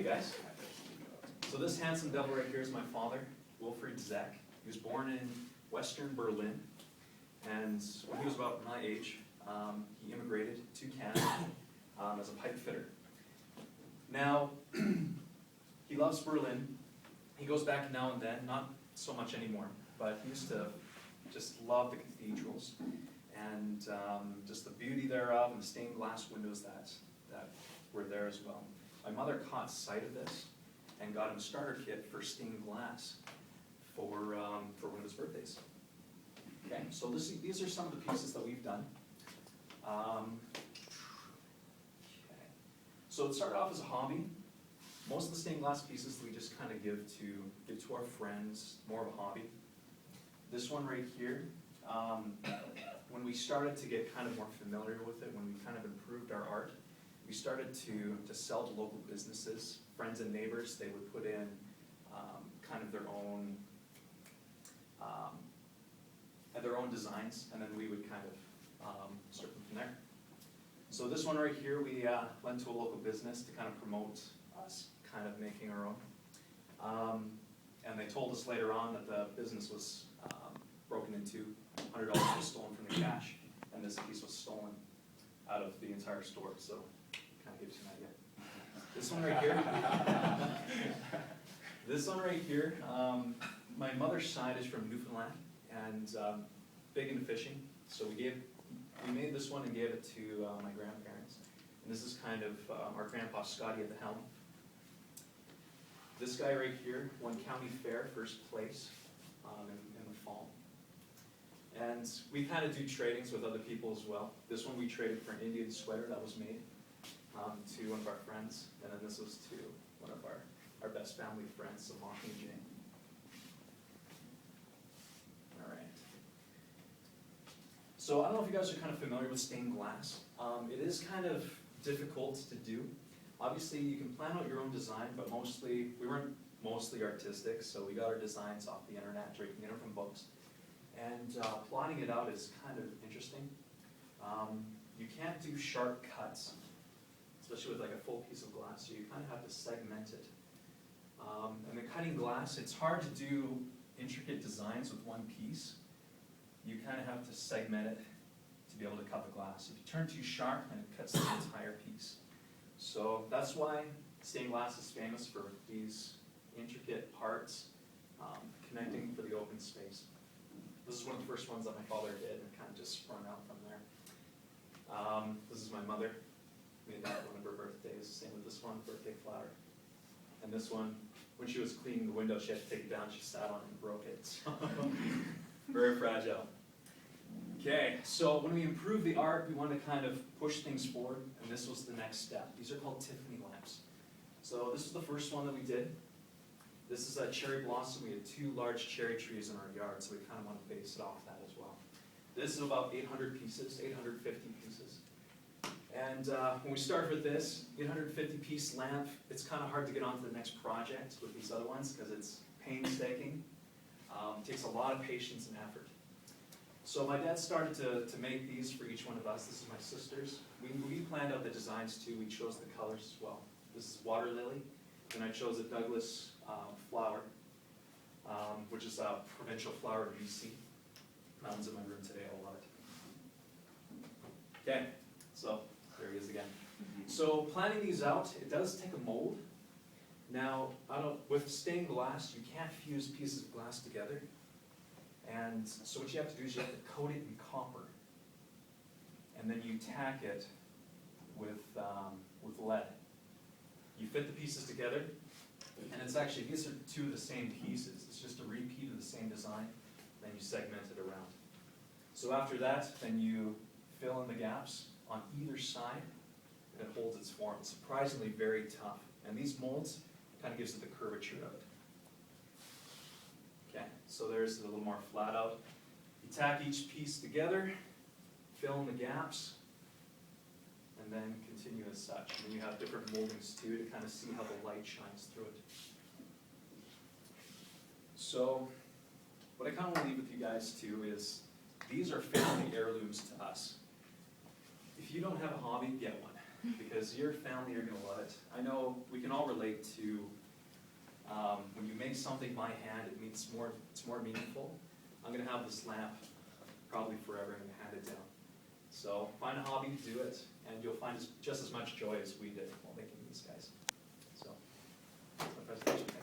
guys. So this handsome devil right here is my father, Wilfried Zeck. He was born in Western Berlin, and when he was about my age, he immigrated to Canada as a pipe fitter. Now, he loves Berlin. He goes back now and then, not so much anymore, but he used to just love the cathedrals and just the beauty thereof and the stained glass windows that were there as well. My mother caught sight of this and got him a starter kit for stained glass for one of his birthdays. Okay, so these are some of the pieces that we've done. Okay. So it started off as a hobby. Most of the stained glass pieces we just kind of give to our friends, more of a hobby. This one right here, when we started to get kind of more familiar with it, when we kind of improved our art, we started to sell to local businesses, friends and neighbors. They would put in kind of their own designs, and then we would kind of start from there. So this one right here, we went to a local business to kind of promote us kind of making our own. And they told us later on that the business was broken into, $100 was stolen from the cash, and this piece was stolen out of the entire store, so kind of gives you an idea. This one right here, this one right here, my mother's side is from Newfoundland, and big into fishing, so we made this one and gave it to my grandparents. And this is kind of our grandpa Scotty at the helm. This guy right here won county fair, first place in the fall. And we kind of do tradings with other people as well. This one we traded for an Indian sweater that was made to one of our friends, and then this was to one of our best family friends, Samantha and Jane. All right. So I don't know if you guys are kind of familiar with stained glass. It is kind of difficult to do. Obviously, you can plan out your own design, but we weren't mostly artistic, so we got our designs off the internet, or you can get them from books. And plotting it out is kind of interesting. You can't do sharp cuts, especially with like a full piece of glass, so you kind of have to segment it. And then cutting glass, it's hard to do intricate designs with one piece. You kind of have to segment it to be able to cut the glass. If you turn too sharp, then it cuts the entire piece. So that's why stained glass is famous for these intricate parts connecting for the open space. This is one of the first ones that my father did, and it kind of just sprung out from there. This is my mother. Made that one of her birthdays. Same with this one, birthday flower. And this one, when she was cleaning the window, she had to take it down. She sat on it and broke it. So very fragile. Okay, so when we improve the art, we want to kind of push things forward, and this was the next step. These are called Tiffany lamps. So this is the first one that we did. This is a cherry blossom. We had 2 large cherry trees in our yard, so we kind of want to base it off that as well. This is about 800 pieces, 850 pieces. And when we start with this 850 piece lamp, it's kind of hard to get on to the next project with these other ones because it's painstaking. It takes a lot of patience and effort. So my dad started to make these for each one of us. This is my sister's. We planned out the designs too. We chose the colors as well. This is water lily, and I chose a Douglas flower, which is a provincial flower of BC. Mountains in my room today, I love it. Okay, so there he is again. So planning these out, it does take a mold. Now, with stained glass, you can't fuse pieces of glass together. And so what you have to do is you have to coat it in copper. And then you tack it with lead. You fit the pieces together, and it's actually, these are 2 of the same pieces. It's just a repeat of the same design, then you segment it around. So after that, then you fill in the gaps on either side, and it holds its form. It's surprisingly very tough. And these molds kind of gives it the curvature of it. Okay, so there's a little more flat out. You tack each piece together, fill in the gaps, and then continue as such. And then you have different moldings too to kind of see how the light shines through it. So what I kind of want to leave with you guys too is these are family heirlooms to us. If you don't have a hobby, get one. because your family are gonna love it. I know we can all relate to, when you make something by hand, it's more meaningful. I'm gonna have this lamp probably forever and hand it down. So find a hobby to do it, and you'll find just as much joy as we did while making these guys. So, that's my presentation.